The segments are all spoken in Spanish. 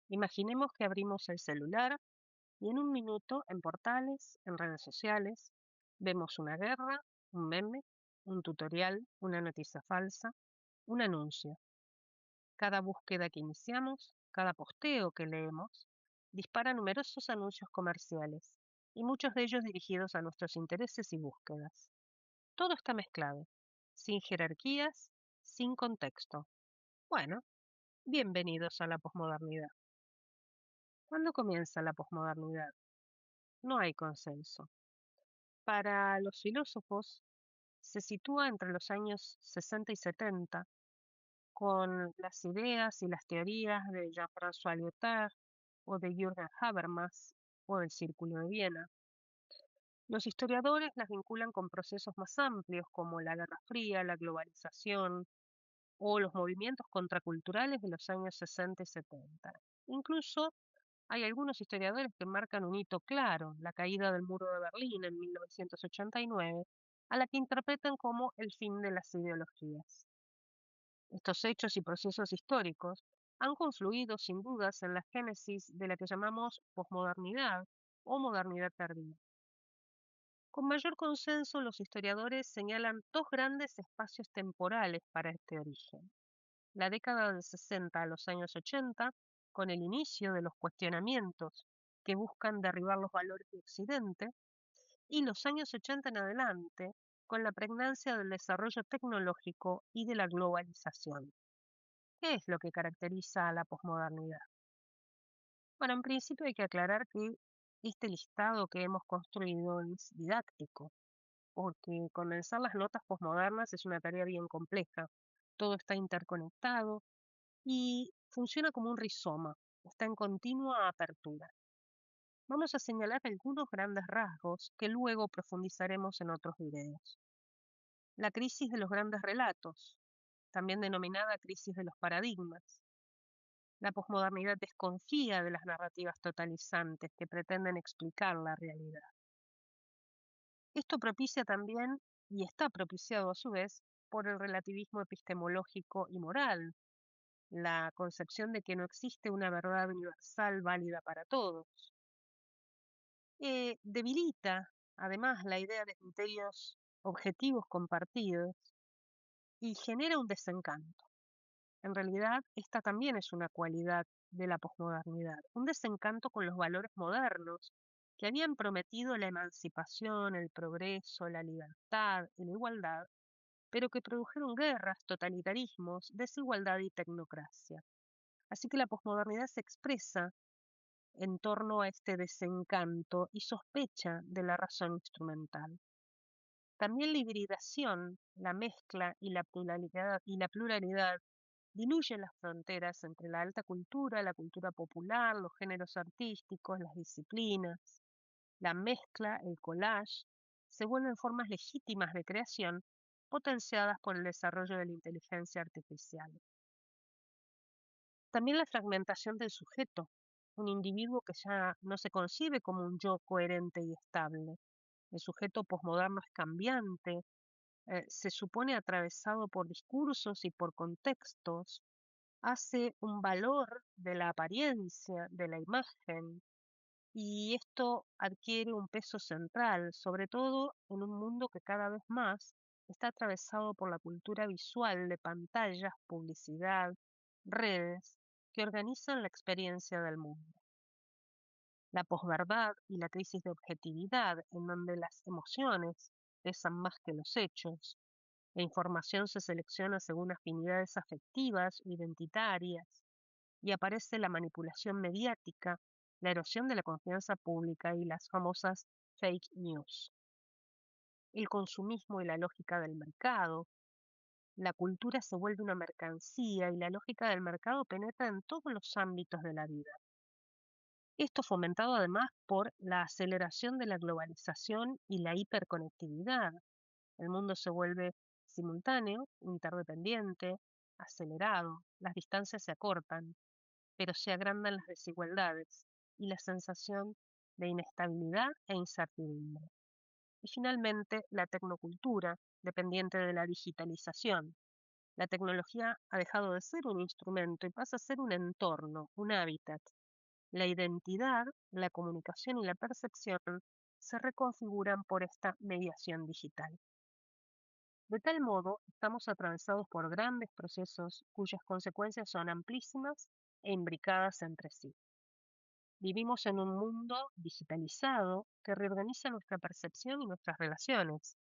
Imaginemos que abrimos el celular y en un minuto en portales, en redes sociales, vemos una guerra, un meme, un tutorial, una noticia falsa, un anuncio. Cada búsqueda que iniciamos, cada posteo que leemos, dispara numerosos anuncios comerciales y muchos de ellos dirigidos a nuestros intereses y búsquedas. Todo está mezclado, sin jerarquías, sin contexto. Bueno, bienvenidos a la posmodernidad. ¿Cuándo comienza la posmodernidad? No hay consenso. Para los filósofos, se sitúa entre los años 60 y 70, con las ideas y las teorías de Jean-François Lyotard o de Jürgen Habermas o del Círculo de Viena. Los historiadores las vinculan con procesos más amplios como la Guerra Fría, la globalización o los movimientos contraculturales de los años 60 y 70. Incluso hay algunos historiadores que marcan un hito claro, la caída del muro de Berlín en 1989, a la que interpretan como el fin de las ideologías. Estos hechos y procesos históricos han confluido sin dudas en la génesis de la que llamamos posmodernidad o modernidad tardía. Con mayor consenso, los historiadores señalan dos grandes espacios temporales para este origen. La década del 60 a los años 80, con el inicio de los cuestionamientos que buscan derribar los valores de Occidente, y los años 80 en adelante, con la pregnancia del desarrollo tecnológico y de la globalización. ¿Qué es lo que caracteriza a la posmodernidad? Bueno, en principio hay que aclarar que este listado que hemos construido es didáctico, porque condensar las notas posmodernas es una tarea bien compleja. Todo está interconectado y funciona como un rizoma, está en continua apertura. Vamos a señalar algunos grandes rasgos que luego profundizaremos en otros videos. La crisis de los grandes relatos, también denominada crisis de los paradigmas. La posmodernidad desconfía de las narrativas totalizantes que pretenden explicar la realidad. Esto propicia también, y está propiciado a su vez, por el relativismo epistemológico y moral, la concepción de que no existe una verdad universal válida para todos. Debilita, además, la idea de criterios objetivos compartidos y genera un desencanto. En realidad, esta también es una cualidad de la posmodernidad, un desencanto con los valores modernos que habían prometido la emancipación, el progreso, la libertad y la igualdad, pero que produjeron guerras, totalitarismos, desigualdad y tecnocracia. Así que la posmodernidad se expresa en torno a este desencanto y sospecha de la razón instrumental. También la hibridación, la mezcla y la pluralidad diluye las fronteras entre la alta cultura, la cultura popular, los géneros artísticos, las disciplinas. La mezcla, el collage, se vuelven formas legítimas de creación potenciadas por el desarrollo de la inteligencia artificial. También la fragmentación del sujeto, un individuo que ya no se concibe como un yo coherente y estable. El sujeto posmoderno es cambiante, se supone atravesado por discursos y por contextos, hace un valor de la apariencia, de la imagen, y esto adquiere un peso central, sobre todo en un mundo que cada vez más está atravesado por la cultura visual de pantallas, publicidad, redes, que organizan la experiencia del mundo. La posverdad y la crisis de objetividad, en donde las emociones pesan más que los hechos, la información se selecciona según afinidades afectivas o identitarias, y aparece la manipulación mediática, la erosión de la confianza pública y las famosas fake news. El consumismo y la lógica del mercado. La cultura se vuelve una mercancía y la lógica del mercado penetra en todos los ámbitos de la vida. Esto fomentado además por la aceleración de la globalización y la hiperconectividad. El mundo se vuelve simultáneo, interdependiente, acelerado, las distancias se acortan, pero se agrandan las desigualdades y la sensación de inestabilidad e incertidumbre. Y finalmente, la tecnocultura, dependiente de la digitalización. La tecnología ha dejado de ser un instrumento y pasa a ser un entorno, un hábitat, La identidad, la comunicación y la percepción se reconfiguran por esta mediación digital. De tal modo, estamos atravesados por grandes procesos cuyas consecuencias son amplísimas e imbricadas entre sí. Vivimos en un mundo digitalizado que reorganiza nuestra percepción y nuestras relaciones,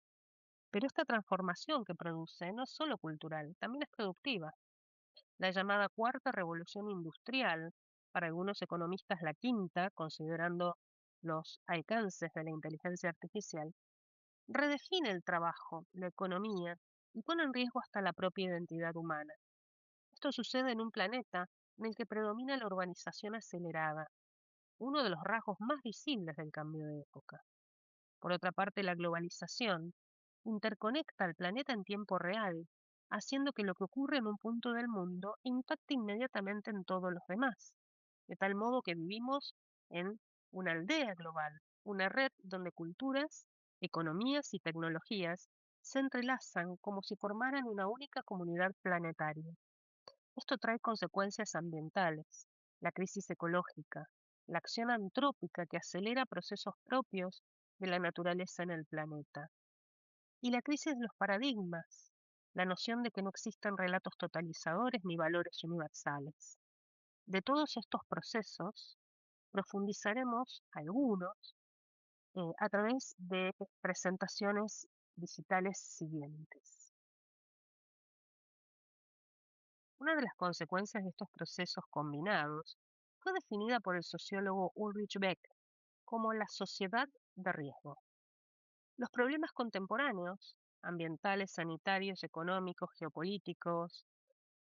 pero esta transformación que produce no es solo cultural, también es productiva. La llamada cuarta revolución industrial, para algunos economistas la quinta, considerando los alcances de la inteligencia artificial, redefine el trabajo, la economía y pone en riesgo hasta la propia identidad humana. Esto sucede en un planeta en el que predomina la urbanización acelerada, uno de los rasgos más visibles del cambio de época. Por otra parte, la globalización interconecta al planeta en tiempo real, haciendo que lo que ocurre en un punto del mundo impacte inmediatamente en todos los demás, de tal modo que vivimos en una aldea global, una red donde culturas, economías y tecnologías se entrelazan como si formaran una única comunidad planetaria. Esto trae consecuencias ambientales, la crisis ecológica, la acción antrópica que acelera procesos propios de la naturaleza en el planeta, y la crisis de los paradigmas, la noción de que no existen relatos totalizadores ni valores universales. De todos estos procesos profundizaremos algunos a través de presentaciones digitales siguientes. Una de las consecuencias de estos procesos combinados fue definida por el sociólogo Ulrich Beck como la sociedad de riesgo. Los problemas contemporáneos, ambientales, sanitarios, económicos, geopolíticos,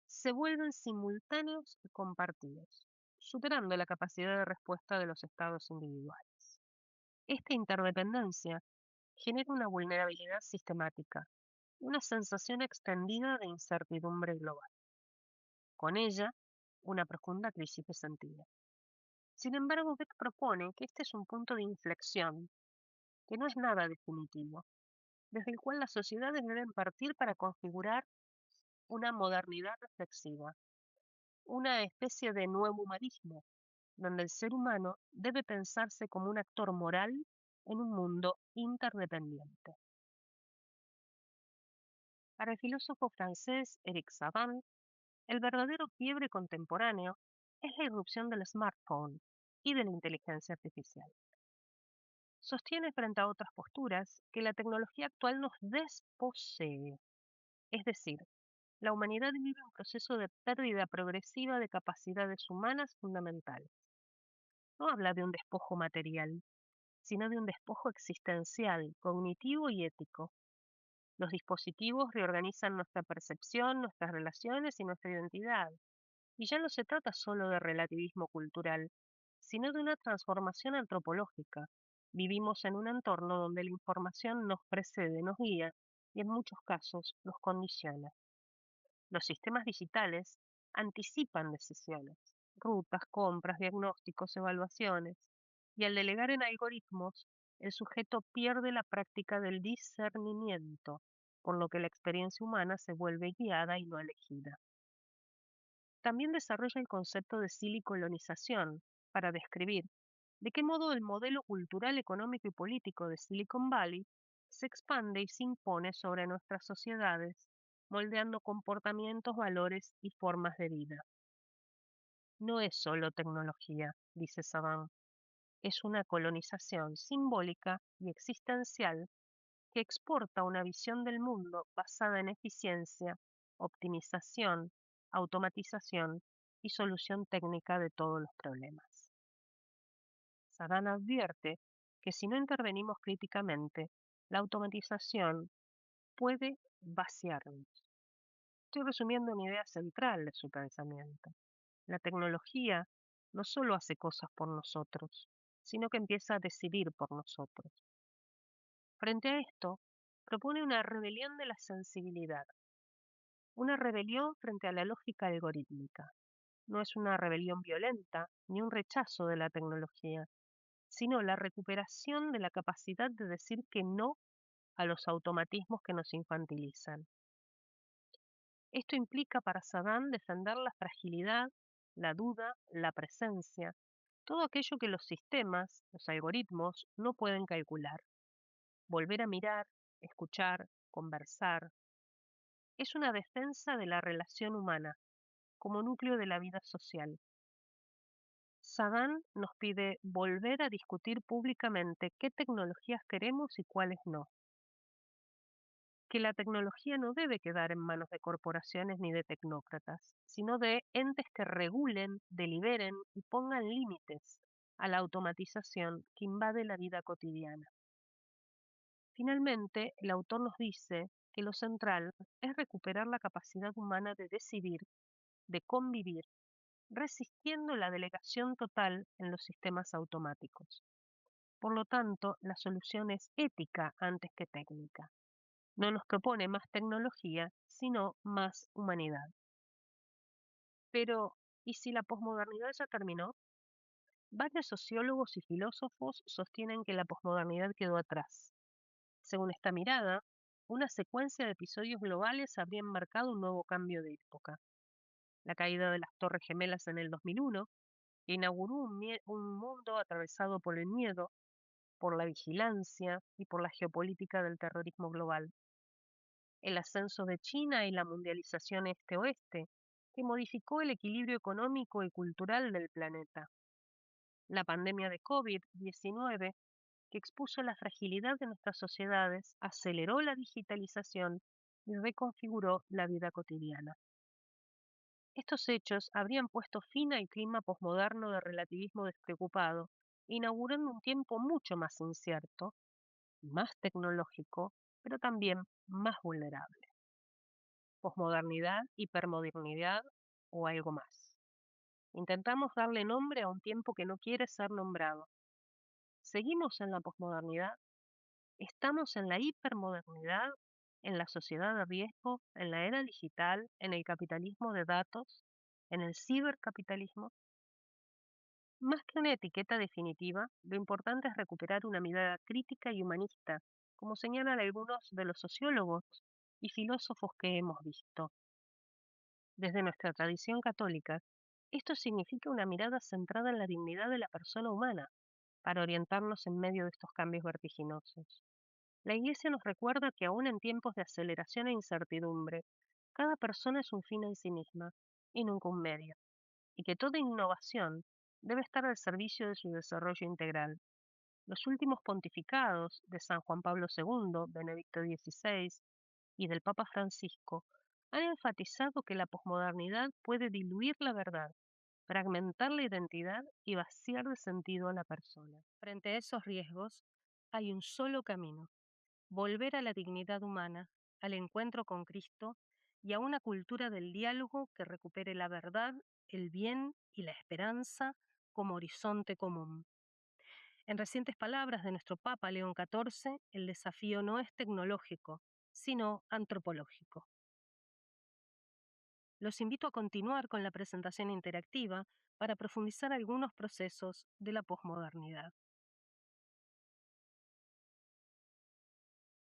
se vuelven simultáneos y compartidos, superando la capacidad de respuesta de los estados individuales. Esta interdependencia genera una vulnerabilidad sistemática, una sensación extendida de incertidumbre global. Con ella, una profunda crisis de sentido. Sin embargo, Beck propone que este es un punto de inflexión, que no es nada definitivo, desde el cual las sociedades deben partir para configurar una modernidad reflexiva, una especie de nuevo humanismo, donde el ser humano debe pensarse como un actor moral en un mundo interdependiente. Para el filósofo francés Eric Savant, el verdadero quiebre contemporáneo es la irrupción del smartphone y de la inteligencia artificial. Sostiene frente a otras posturas que la tecnología actual nos desposee, es decir, la humanidad vive un proceso de pérdida progresiva de capacidades humanas fundamentales. No habla de un despojo material, sino de un despojo existencial, cognitivo y ético. Los dispositivos reorganizan nuestra percepción, nuestras relaciones y nuestra identidad. Y ya no se trata solo de relativismo cultural, sino de una transformación antropológica. Vivimos en un entorno donde la información nos precede, nos guía y en muchos casos nos condiciona. Los sistemas digitales anticipan decisiones, rutas, compras, diagnósticos, evaluaciones, y al delegar en algoritmos, el sujeto pierde la práctica del discernimiento, por lo que la experiencia humana se vuelve guiada y no elegida. También desarrolla el concepto de silicolonización para describir de qué modo el modelo cultural, económico y político de Silicon Valley se expande y se impone sobre nuestras sociedades, moldeando comportamientos, valores y formas de vida. No es solo tecnología, dice Saban, es una colonización simbólica y existencial que exporta una visión del mundo basada en eficiencia, optimización, automatización y solución técnica de todos los problemas. Sagan advierte que si no intervenimos críticamente, la automatización puede vaciarnos. Estoy resumiendo una idea central de su pensamiento. La tecnología no solo hace cosas por nosotros, sino que empieza a decidir por nosotros. Frente a esto, propone una rebelión de la sensibilidad, una rebelión frente a la lógica algorítmica. No es una rebelión violenta ni un rechazo de la tecnología, sino la recuperación de la capacidad de decir que no a los automatismos que nos infantilizan. Esto implica para Saddam defender la fragilidad, la duda, la presencia, todo aquello que los sistemas, los algoritmos, no pueden calcular. Volver a mirar, escuchar, conversar, es una defensa de la relación humana como núcleo de la vida social. Sagan nos pide volver a discutir públicamente qué tecnologías queremos y cuáles no, que la tecnología no debe quedar en manos de corporaciones ni de tecnócratas, sino de entes que regulen, deliberen y pongan límites a la automatización que invade la vida cotidiana. Finalmente, el autor nos dice que lo central es recuperar la capacidad humana de decidir, de convivir, resistiendo la delegación total en los sistemas automáticos. Por lo tanto, la solución es ética antes que técnica. No nos propone más tecnología, sino más humanidad. Pero, ¿y si la posmodernidad ya terminó? Varios sociólogos y filósofos sostienen que la posmodernidad quedó atrás. Según esta mirada, una secuencia de episodios globales habrían marcado un nuevo cambio de época. La caída de las Torres Gemelas en el 2001 que inauguró un mundo atravesado por el miedo, por la vigilancia y por la geopolítica del terrorismo global. El ascenso de China y la mundialización este-oeste, que modificó el equilibrio económico y cultural del planeta. La pandemia de COVID-19, que expuso la fragilidad de nuestras sociedades, aceleró la digitalización y reconfiguró la vida cotidiana. Estos hechos habrían puesto fin al clima posmoderno de relativismo despreocupado, inaugurando un tiempo mucho más incierto, más tecnológico, pero también más vulnerable. Posmodernidad, hipermodernidad o algo más. Intentamos darle nombre a un tiempo que no quiere ser nombrado. ¿Seguimos en la posmodernidad? ¿Estamos en la hipermodernidad? ¿En la sociedad de riesgo? ¿En la era digital? ¿En el capitalismo de datos? ¿En el cibercapitalismo? Más que una etiqueta definitiva, lo importante es recuperar una mirada crítica y humanista, como señalan algunos de los sociólogos y filósofos que hemos visto. Desde nuestra tradición católica, esto significa una mirada centrada en la dignidad de la persona humana, para orientarnos en medio de estos cambios vertiginosos. La Iglesia nos recuerda que aún en tiempos de aceleración e incertidumbre, cada persona es un fin en sí misma y nunca un medio, y que toda innovación debe estar al servicio de su desarrollo integral. Los últimos pontificados de San Juan Pablo II, Benedicto XVI y del Papa Francisco han enfatizado que la posmodernidad puede diluir la verdad, fragmentar la identidad y vaciar de sentido a la persona. Frente a esos riesgos, hay un solo camino: volver a la dignidad humana, al encuentro con Cristo y a una cultura del diálogo que recupere la verdad, el bien y la esperanza como horizonte común. En recientes palabras de nuestro Papa León XIV, el desafío no es tecnológico, sino antropológico. Los invito a continuar con la presentación interactiva para profundizar algunos procesos de la posmodernidad.